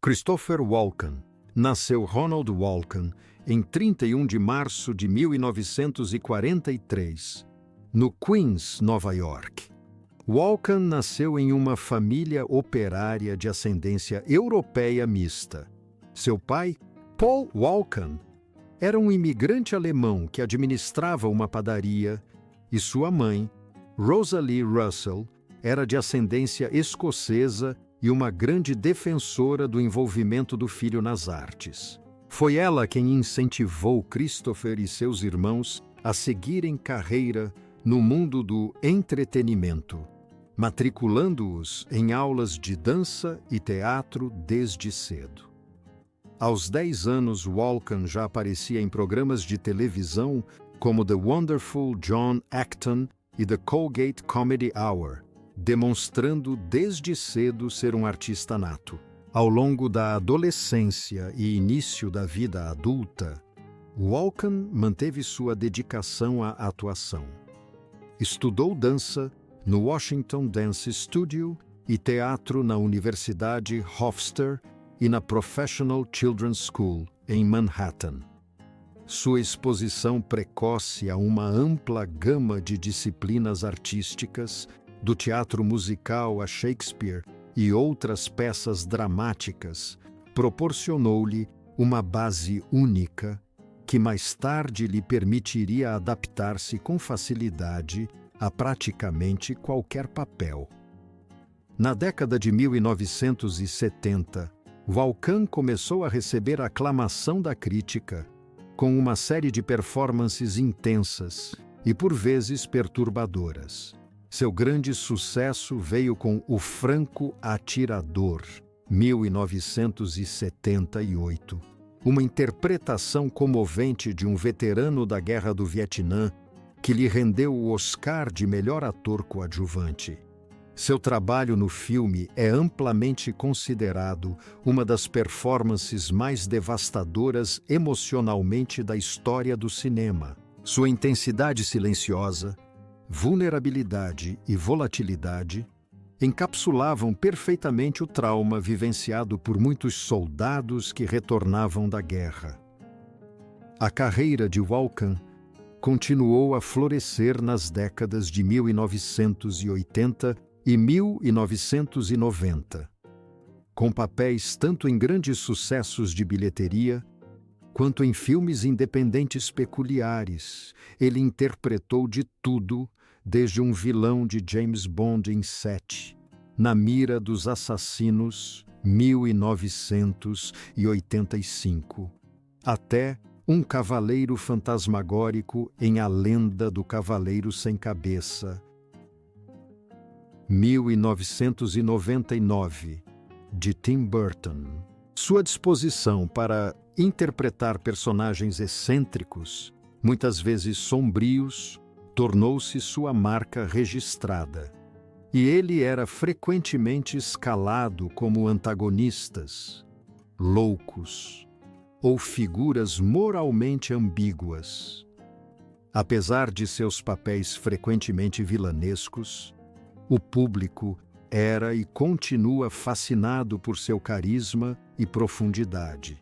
Christopher Walken nasceu Ronald Walken em 31 de março de 1943, no Queens, Nova York. Walken nasceu em uma família operária de ascendência europeia mista. Seu pai, Paul Walken, era um imigrante alemão que administrava uma padaria e sua mãe, Rosalie Russell, era de ascendência escocesa e uma grande defensora do envolvimento do filho nas artes. Foi ela quem incentivou Christopher e seus irmãos a seguirem carreira no mundo do entretenimento, matriculando-os em aulas de dança e teatro desde cedo. Aos 10 anos, Walken já aparecia em programas de televisão como The Wonderful John Acton e The Colgate Comedy Hour, demonstrando desde cedo ser um artista nato. Ao longo da adolescência e início da vida adulta, Walken manteve sua dedicação à atuação. Estudou dança no Washington Dance Studio e teatro na Universidade Hofstra e na Professional Children's School, em Manhattan. Sua exposição precoce a uma ampla gama de disciplinas artísticas, do teatro musical a Shakespeare e outras peças dramáticas, proporcionou-lhe uma base única que mais tarde lhe permitiria adaptar-se com facilidade a praticamente qualquer papel. Na década de 1970, Walken começou a receber aclamação da crítica, com uma série de performances intensas e, por vezes, perturbadoras. Seu grande sucesso veio com O Franco Atirador, 1978, uma interpretação comovente de um veterano da Guerra do Vietnã que lhe rendeu o Oscar de melhor ator coadjuvante. Seu trabalho no filme é amplamente considerado uma das performances mais devastadoras emocionalmente da história do cinema. Sua intensidade silenciosa, vulnerabilidade e volatilidade encapsulavam perfeitamente o trauma vivenciado por muitos soldados que retornavam da guerra. A carreira de Walken continuou a florescer nas décadas de 1980 e 1990, com papéis tanto em grandes sucessos de bilheteria quanto em filmes independentes peculiares. Ele interpretou de tudo, desde um vilão de James Bond em 7, Na Mira dos Assassinos, 1985, até um cavaleiro fantasmagórico em A Lenda do Cavaleiro Sem Cabeça, 1999, de Tim Burton. Sua disposição para interpretar personagens excêntricos, muitas vezes sombrios, tornou-se sua marca registrada. E ele era frequentemente escalado como antagonistas, loucos ou figuras moralmente ambíguas. Apesar de seus papéis frequentemente vilanescos, o público era e continua fascinado por seu carisma e profundidade.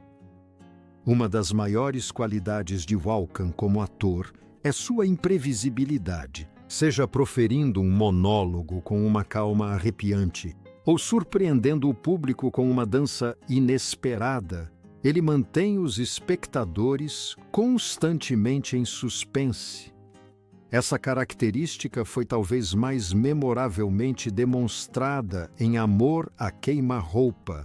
Uma das maiores qualidades de Walken como ator é sua imprevisibilidade, seja proferindo um monólogo com uma calma arrepiante ou surpreendendo o público com uma dança inesperada. Ele mantém os espectadores constantemente em suspense. Essa característica foi talvez mais memoravelmente demonstrada em Amor à Queima-Roupa,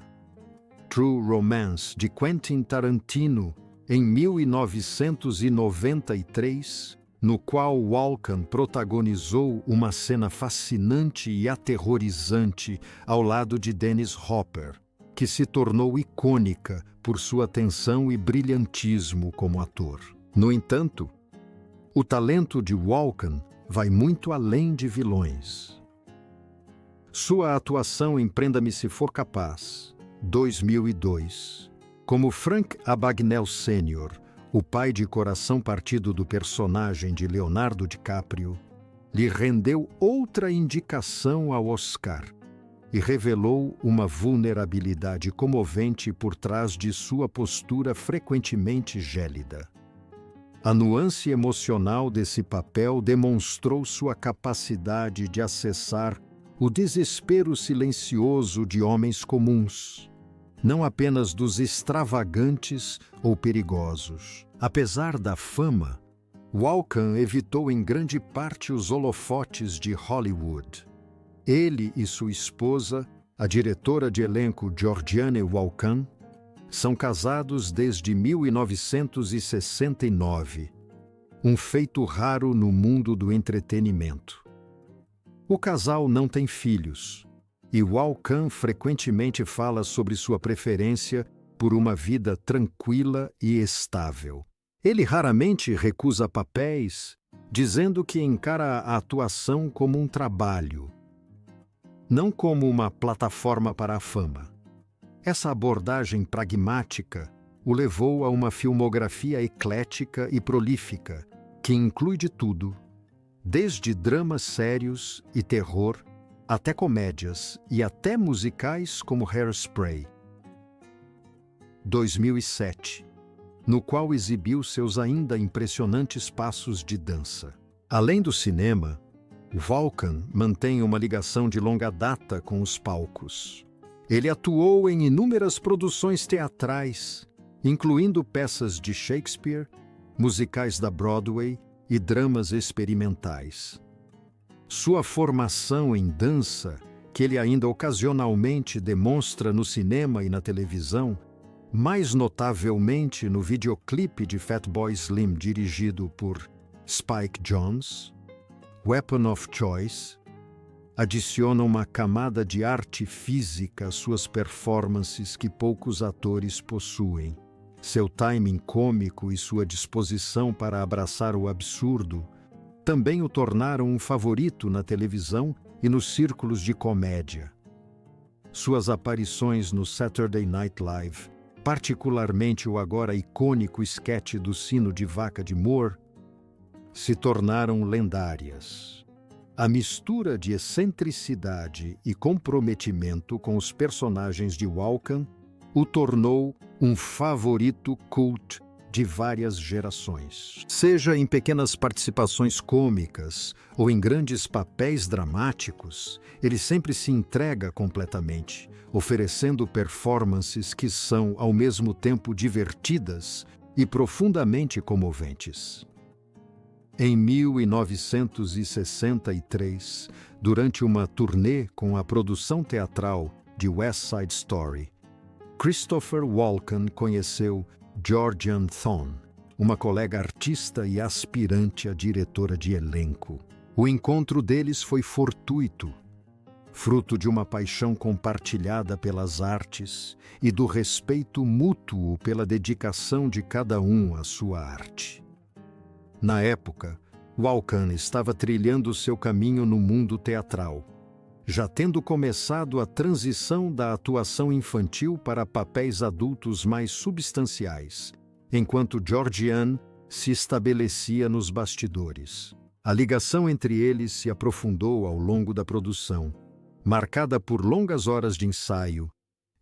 True Romance, de Quentin Tarantino, em 1993, no qual Walken protagonizou uma cena fascinante e aterrorizante ao lado de Dennis Hopper, que se tornou icônica por sua tensão e brilhantismo como ator. No entanto, o talento de Walken vai muito além de vilões. Sua atuação em Prenda-me se for capaz, 2002, como Frank Abagnale Sr., o pai de coração partido do personagem de Leonardo DiCaprio, lhe rendeu outra indicação ao Oscar. e revelou uma vulnerabilidade comovente por trás de sua postura frequentemente gélida. A nuance emocional desse papel demonstrou sua capacidade de acessar o desespero silencioso de homens comuns, não apenas dos extravagantes ou perigosos. Apesar da fama, Walken evitou em grande parte os holofotes de Hollywood. Ele e sua esposa, a diretora de elenco Georgiane Walken, são casados desde 1969, um feito raro no mundo do entretenimento. O casal não tem filhos, e Walken frequentemente fala sobre sua preferência por uma vida tranquila e estável. Ele raramente recusa papéis, dizendo que encara a atuação como um trabalho, não como uma plataforma para a fama. Essa abordagem pragmática o levou a uma filmografia eclética e prolífica, que inclui de tudo, desde dramas sérios e terror, até comédias e até musicais como Hairspray. 2007, no qual exibiu seus ainda impressionantes passos de dança. Além do cinema, Walken mantém uma ligação de longa data com os palcos. Ele atuou em inúmeras produções teatrais, incluindo peças de Shakespeare, musicais da Broadway e dramas experimentais. Sua formação em dança, que ele ainda ocasionalmente demonstra no cinema e na televisão, mais notavelmente no videoclipe de Fatboy Slim dirigido por Spike Jonze, Weapon of Choice, adiciona uma camada de arte física às suas performances que poucos atores possuem. Seu timing cômico e sua disposição para abraçar o absurdo também o tornaram um favorito na televisão e nos círculos de comédia. Suas aparições no Saturday Night Live, particularmente o agora icônico esquete do sino de vaca de Moore, se tornaram lendárias. A mistura de excentricidade e comprometimento com os personagens de Walken o tornou um favorito cult de várias gerações. Seja em pequenas participações cômicas ou em grandes papéis dramáticos, ele sempre se entrega completamente, oferecendo performances que são, ao mesmo tempo, divertidas e profundamente comoventes. Em 1963, durante uma turnê com a produção teatral de West Side Story, Christopher Walken conheceu Georgiane Thon, uma colega artista e aspirante a diretora de elenco. O encontro deles foi fortuito, fruto de uma paixão compartilhada pelas artes e do respeito mútuo pela dedicação de cada um à sua arte. Na época, Walken estava trilhando seu caminho no mundo teatral, já tendo começado a transição da atuação infantil para papéis adultos mais substanciais, enquanto Georgiane se estabelecia nos bastidores. A ligação entre eles se aprofundou ao longo da produção, marcada por longas horas de ensaio,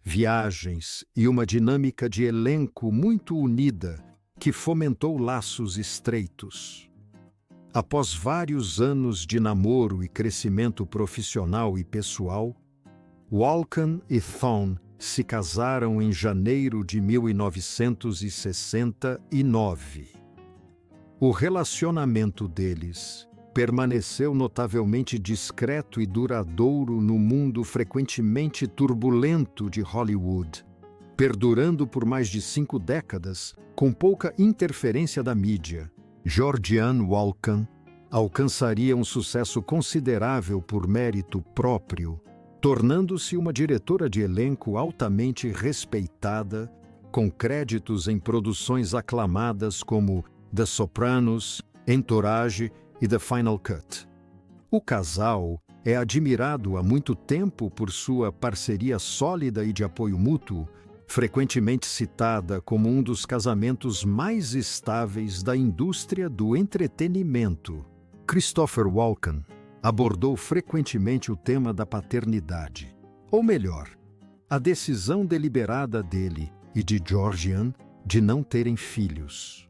viagens e uma dinâmica de elenco muito unida que fomentou laços estreitos. Após vários anos de namoro e crescimento profissional e pessoal, Walken e Thon se casaram em janeiro de 1969. O relacionamento deles permaneceu notavelmente discreto e duradouro no mundo frequentemente turbulento de Hollywood, perdurando por mais de 5 décadas com pouca interferência da mídia. Georgiane Walken alcançaria um sucesso considerável por mérito próprio, tornando-se uma diretora de elenco altamente respeitada, com créditos em produções aclamadas como The Sopranos, Entourage e The Final Cut. O casal é admirado há muito tempo por sua parceria sólida e de apoio mútuo, frequentemente citada como um dos casamentos mais estáveis da indústria do entretenimento. Christopher Walken abordou frequentemente o tema da paternidade, Ou melhor, a decisão deliberada dele e de Georgianne de não terem filhos.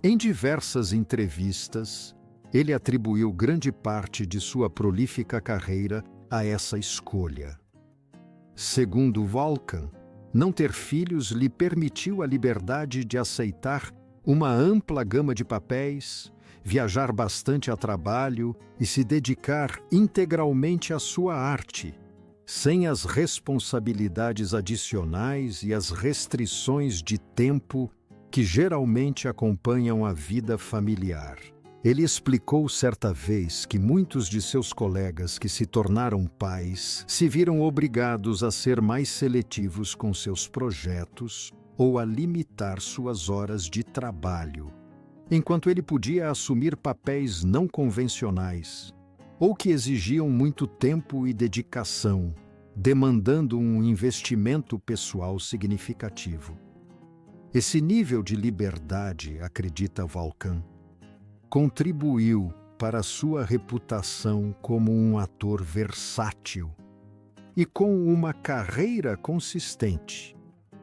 Em diversas entrevistas, ele atribuiu grande parte de sua prolífica carreira a essa escolha. Segundo Walkan, não ter filhos lhe permitiu a liberdade de aceitar uma ampla gama de papéis, viajar bastante a trabalho e se dedicar integralmente à sua arte, sem as responsabilidades adicionais e as restrições de tempo que geralmente acompanham a vida familiar. Ele explicou certa vez que muitos de seus colegas que se tornaram pais se viram obrigados a ser mais seletivos com seus projetos ou a limitar suas horas de trabalho, enquanto ele podia assumir papéis não convencionais ou que exigiam muito tempo e dedicação, demandando um investimento pessoal significativo. Esse nível de liberdade, acredita Walkan, contribuiu para sua reputação como um ator versátil e com uma carreira consistente,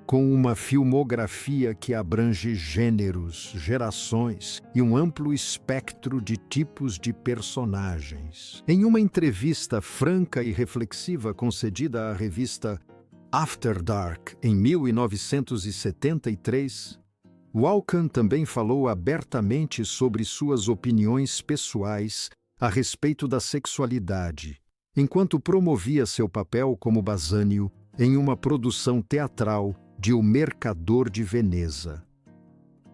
com uma filmografia que abrange gêneros, gerações e um amplo espectro de tipos de personagens. Em uma entrevista franca e reflexiva concedida à revista After Dark em 1973, Walkan também falou abertamente sobre suas opiniões pessoais a respeito da sexualidade, enquanto promovia seu papel como Bassanio em uma produção teatral de O Mercador de Veneza.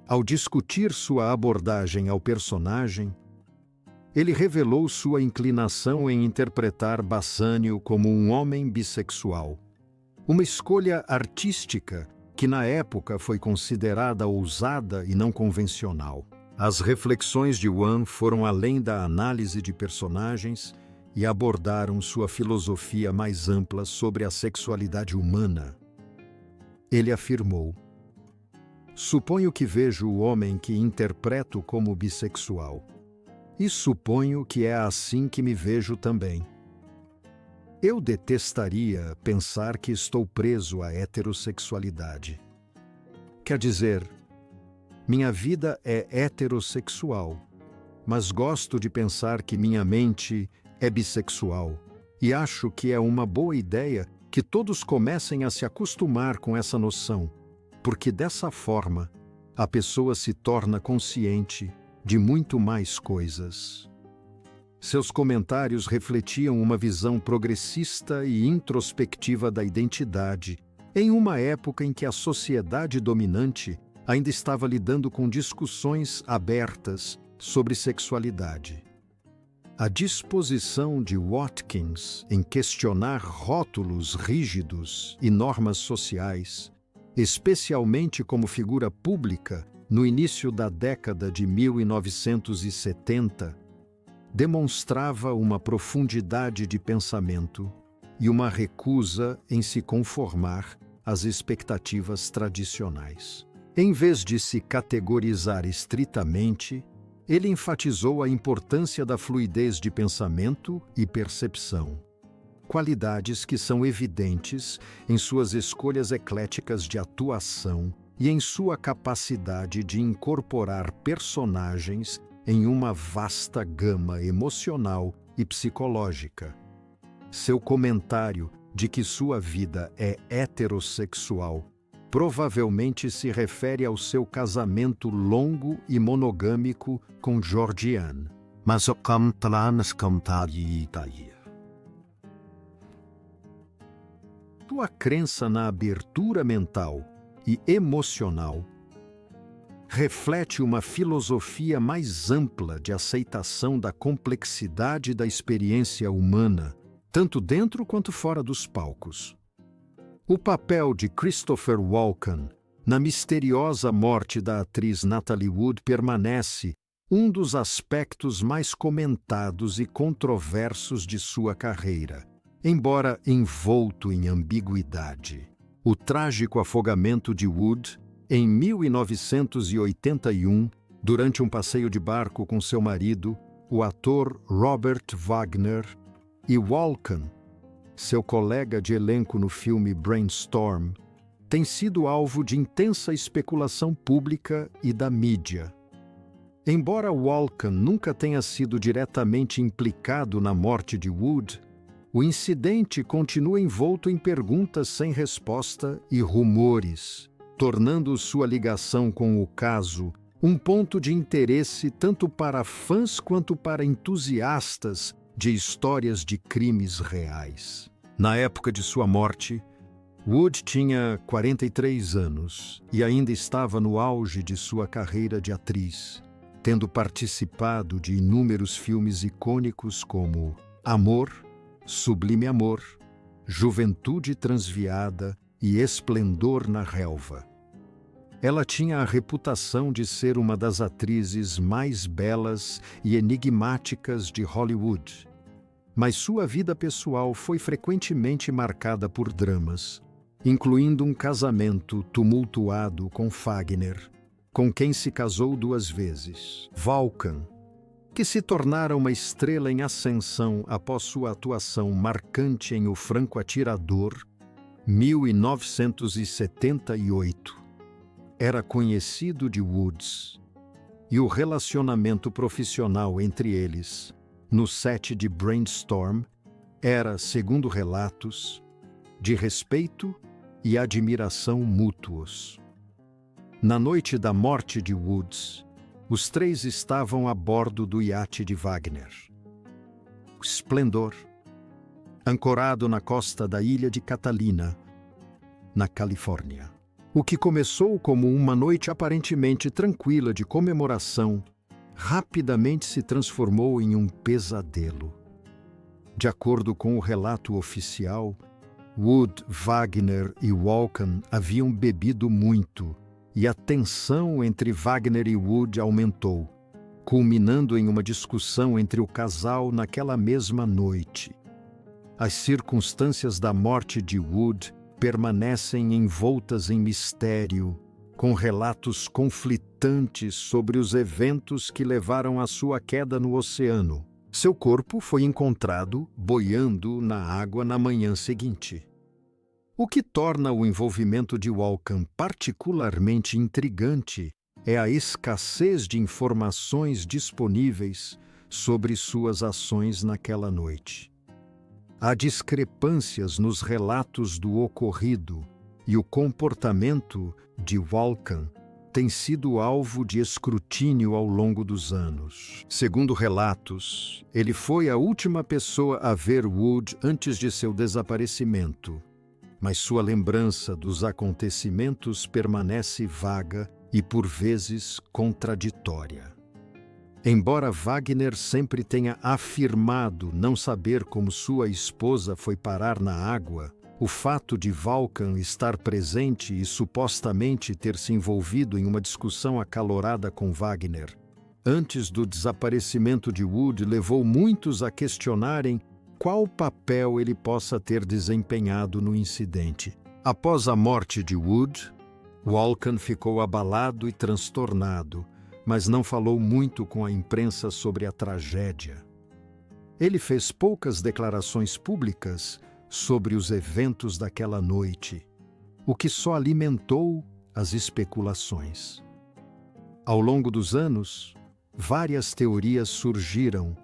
Ao discutir sua abordagem ao personagem, ele revelou sua inclinação em interpretar Bassanio como um homem bissexual, uma escolha artística que na época foi considerada ousada e não convencional. As reflexões de Wan foram além da análise de personagens e abordaram sua filosofia mais ampla sobre a sexualidade humana. Ele afirmou: "Suponho que vejo o homem que interpreto como bissexual, e suponho que é assim que me vejo também. Eu detestaria pensar que estou preso à heterossexualidade. Quer dizer, minha vida é heterossexual, mas gosto de pensar que minha mente é bissexual e acho que é uma boa ideia que todos comecem a se acostumar com essa noção, porque dessa forma a pessoa se torna consciente de muito mais coisas." Seus comentários refletiam uma visão progressista e introspectiva da identidade, em uma época em que a sociedade dominante ainda estava lidando com discussões abertas sobre sexualidade. A disposição de Watkins em questionar rótulos rígidos e normas sociais, especialmente como figura pública no início da década de 1970, demonstrava uma profundidade de pensamento e uma recusa em se conformar às expectativas tradicionais. Em vez de se categorizar estritamente, ele enfatizou a importância da fluidez de pensamento e percepção, qualidades que são evidentes em suas escolhas ecléticas de atuação e em sua capacidade de incorporar personagens em uma vasta gama emocional e psicológica. Seu comentário de que sua vida é heterossexual provavelmente se refere ao seu casamento longo e monogâmico com Georgianne. Sua crença na abertura mental e emocional reflete uma filosofia mais ampla de aceitação da complexidade da experiência humana, tanto dentro quanto fora dos palcos. O papel de Christopher Walken na misteriosa morte da atriz Natalie Wood permanece um dos aspectos mais comentados e controversos de sua carreira, embora envolto em ambiguidade. O trágico afogamento de Wood em 1981, durante um passeio de barco com seu marido, o ator Robert Wagner, e Walken seu colega de elenco no filme Brainstorm, tem sido alvo de intensa especulação pública e da mídia. Embora Walken nunca tenha sido diretamente implicado na morte de Wood, o incidente continua envolto em perguntas sem resposta e rumores, tornando sua ligação com o caso um ponto de interesse tanto para fãs quanto para entusiastas de histórias de crimes reais. Na época de sua morte, Wood tinha 43 anos e ainda estava no auge de sua carreira de atriz, tendo participado de inúmeros filmes icônicos como Amor, Sublime Amor, Juventude Transviada e Esplendor na Relva. Ela tinha a reputação de ser uma das atrizes mais belas e enigmáticas de Hollywood, mas sua vida pessoal foi frequentemente marcada por dramas, incluindo um casamento tumultuado com Wagner, com quem se casou 2 vezes. Walken, que se tornara uma estrela em ascensão após sua atuação marcante em O Franco Atirador, 1978, era conhecido de Woods, e o relacionamento profissional entre eles, no set de Brainstorm, era, segundo relatos, de respeito e admiração mútuos. Na noite da morte de Woods, os 3 estavam a bordo do iate de Wagner, o Esplendor, ancorado na costa da ilha de Catalina, na Califórnia. O que começou como uma noite aparentemente tranquila de comemoração, rapidamente se transformou em um pesadelo. De acordo com o relato oficial, Wood, Wagner e Walken haviam bebido muito, e a tensão entre Wagner e Wood aumentou, culminando em uma discussão entre o casal naquela mesma noite. As circunstâncias da morte de Wood permanecem envoltas em mistério, com relatos conflitantes sobre os eventos que levaram à sua queda no oceano. Seu corpo foi encontrado boiando na água na manhã seguinte. O que torna o envolvimento de Walken particularmente intrigante é a escassez de informações disponíveis sobre suas ações naquela noite. Há discrepâncias nos relatos do ocorrido e o comportamento de Walken tem sido alvo de escrutínio ao longo dos anos. Segundo relatos, ele foi a última pessoa a ver Wood antes de seu desaparecimento, mas sua lembrança dos acontecimentos permanece vaga e, por vezes, contraditória. Embora Wagner sempre tenha afirmado não saber como sua esposa foi parar na água, o fato de Walken estar presente e supostamente ter se envolvido em uma discussão acalorada com Wagner antes do desaparecimento de Wood levou muitos a questionarem qual papel ele possa ter desempenhado no incidente. Após a morte de Wood, Walken ficou abalado e transtornado, mas não falou muito com a imprensa sobre a tragédia. Ele fez poucas declarações públicas sobre os eventos daquela noite, o que só alimentou as especulações. Ao longo dos anos, várias teorias surgiram,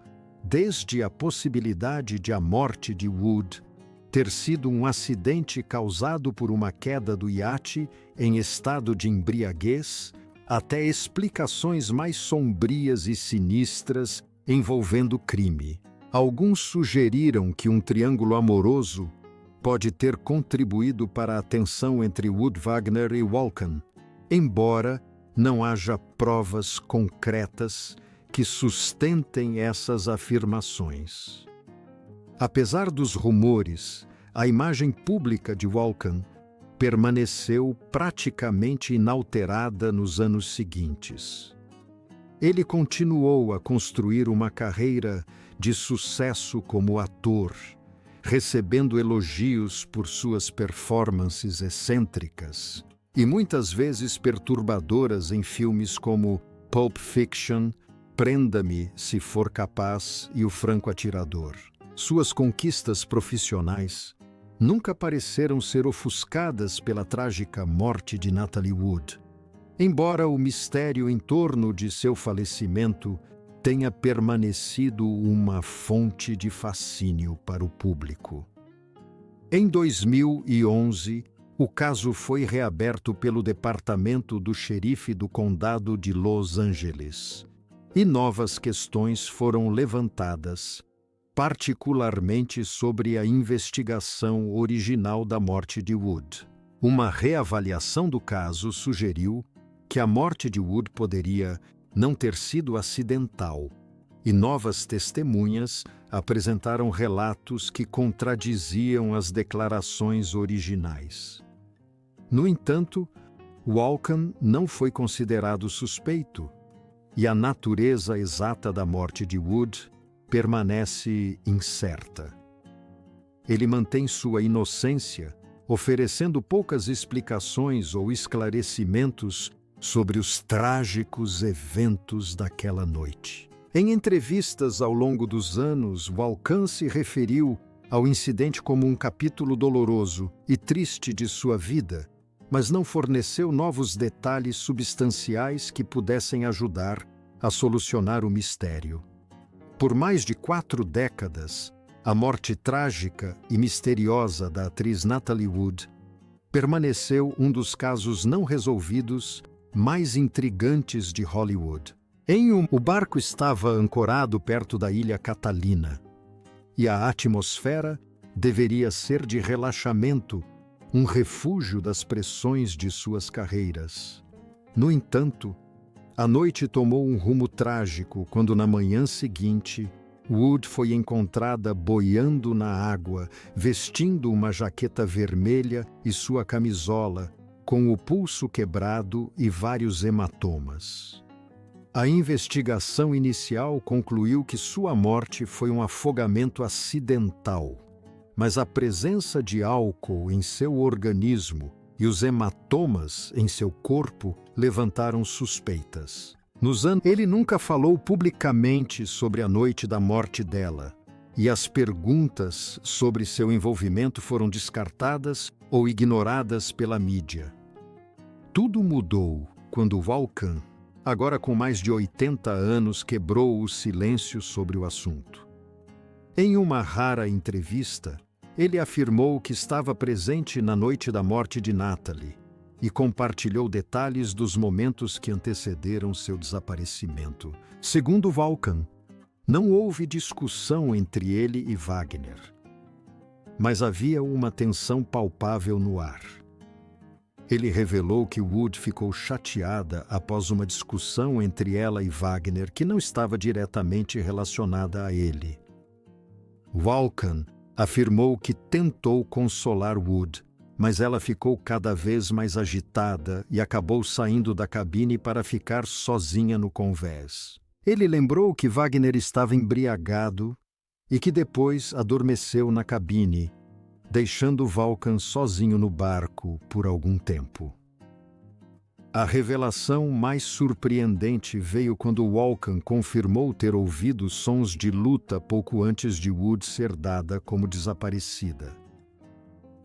desde a possibilidade de a morte de Wood ter sido um acidente causado por uma queda do iate em estado de embriaguez, até explicações mais sombrias e sinistras envolvendo crime. Alguns sugeriram que um triângulo amoroso pode ter contribuído para a tensão entre Wood, Wagner e Walken, embora não haja provas concretas que sustentem essas afirmações. Apesar dos rumores, a imagem pública de Walken permaneceu praticamente inalterada nos anos seguintes. Ele continuou a construir uma carreira de sucesso como ator, recebendo elogios por suas performances excêntricas e muitas vezes perturbadoras em filmes como Pulp Fiction, Prenda-me se for capaz e O Franco Atirador. Suas conquistas profissionais nunca pareceram ser ofuscadas pela trágica morte de Natalie Wood, embora o mistério em torno de seu falecimento tenha permanecido uma fonte de fascínio para o público. Em 2011, o caso foi reaberto pelo Departamento do Xerife do Condado de Los Angeles, e novas questões foram levantadas, particularmente sobre a investigação original da morte de Wood. Uma reavaliação do caso sugeriu que a morte de Wood poderia não ter sido acidental, e novas testemunhas apresentaram relatos que contradiziam as declarações originais. No entanto, Walken não foi considerado suspeito, e a natureza exata da morte de Wood permanece incerta. Ele mantém sua inocência, oferecendo poucas explicações ou esclarecimentos sobre os trágicos eventos daquela noite. Em entrevistas ao longo dos anos, Walken se referiu ao incidente como um capítulo doloroso e triste de sua vida, mas não forneceu novos detalhes substanciais que pudessem ajudar a solucionar o mistério. Por mais de 4 décadas, a morte trágica e misteriosa da atriz Natalie Wood permaneceu um dos casos não resolvidos mais intrigantes de Hollywood. O barco estava ancorado perto da ilha Catalina, e a atmosfera deveria ser de relaxamento, um refúgio das pressões de suas carreiras. No entanto, a noite tomou um rumo trágico quando, na manhã seguinte, Wood foi encontrada boiando na água, vestindo uma jaqueta vermelha e sua camisola, com o pulso quebrado e vários hematomas. A investigação inicial concluiu que sua morte foi um afogamento acidental, mas a presença de álcool em seu organismo e os hematomas em seu corpo levantaram suspeitas. Ele nunca falou publicamente sobre a noite da morte dela, e as perguntas sobre seu envolvimento foram descartadas ou ignoradas pela mídia. Tudo mudou quando Walken, agora com mais de 80 anos, quebrou o silêncio sobre o assunto. Em uma rara entrevista, ele afirmou que estava presente na noite da morte de Natalie e compartilhou detalhes dos momentos que antecederam seu desaparecimento. Segundo Walken, não houve discussão entre ele e Wagner, mas havia uma tensão palpável no ar. Ele revelou que Wood ficou chateada após uma discussão entre ela e Wagner que não estava diretamente relacionada a ele. Walken afirmou que tentou consolar Wood, mas ela ficou cada vez mais agitada e acabou saindo da cabine para ficar sozinha no convés. Ele lembrou que Wagner estava embriagado e que depois adormeceu na cabine, deixando Walken sozinho no barco por algum tempo. A revelação mais surpreendente veio quando Walken confirmou ter ouvido sons de luta pouco antes de Wood ser dada como desaparecida.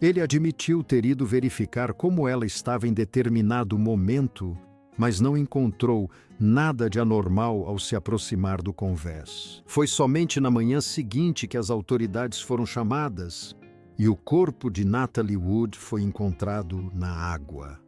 Ele admitiu ter ido verificar como ela estava em determinado momento, mas não encontrou nada de anormal ao se aproximar do convés. Foi somente na manhã seguinte que as autoridades foram chamadas e o corpo de Natalie Wood foi encontrado na água.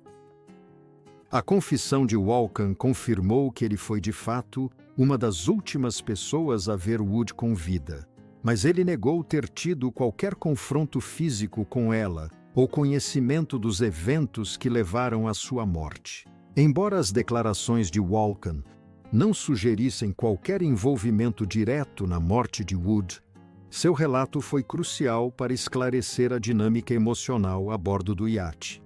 A confissão de Walken confirmou que ele foi, de fato, uma das últimas pessoas a ver Wood com vida, mas ele negou ter tido qualquer confronto físico com ela ou conhecimento dos eventos que levaram à sua morte. Embora as declarações de Walken não sugerissem qualquer envolvimento direto na morte de Wood, seu relato foi crucial para esclarecer a dinâmica emocional a bordo do iate.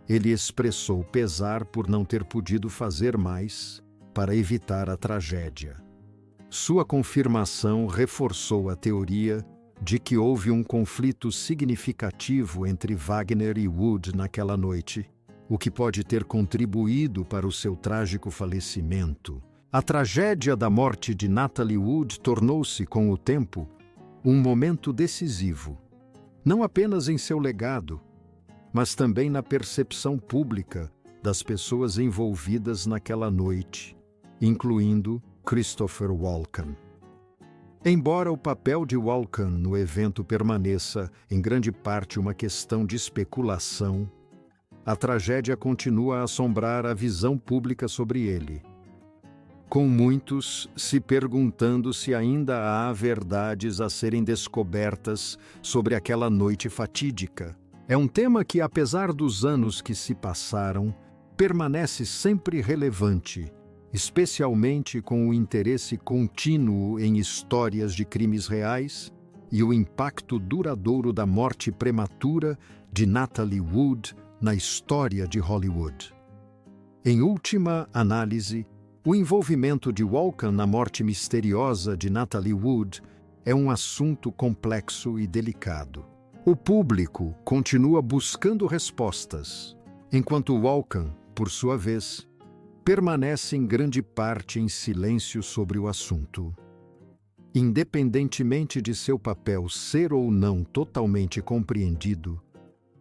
Ele expressou pesar por não ter podido fazer mais para evitar a tragédia. Sua confirmação reforçou a teoria de que houve um conflito significativo entre Wagner e Wood naquela noite, o que pode ter contribuído para o seu trágico falecimento. A tragédia da morte de Natalie Wood tornou-se, com o tempo, Um momento decisivo, não apenas em seu legado, mas também na percepção pública das pessoas envolvidas naquela noite, incluindo Christopher Walken. Embora o papel de Walken no evento permaneça, em grande parte, uma questão de especulação, a tragédia continua a assombrar a visão pública sobre ele, com muitos se perguntando se ainda há verdades a serem descobertas sobre aquela noite fatídica. É um tema que, apesar dos anos que se passaram, permanece sempre relevante, especialmente com o interesse contínuo em histórias de crimes reais e o impacto duradouro da morte prematura de Natalie Wood na história de Hollywood. Em última análise, o envolvimento de Walken na morte misteriosa de Natalie Wood é um assunto complexo e delicado. O público continua buscando respostas, enquanto Walken, por sua vez, permanece em grande parte em silêncio sobre o assunto. Independentemente de seu papel ser ou não totalmente compreendido,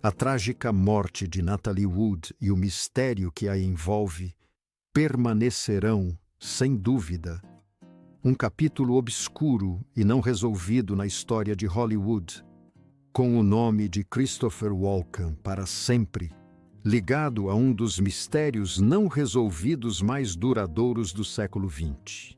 a trágica morte de Natalie Wood e o mistério que a envolve permanecerão, sem dúvida, um capítulo obscuro e não resolvido na história de Hollywood, com o nome de Christopher Walken para sempre ligado a um dos mistérios não resolvidos mais duradouros do século XX.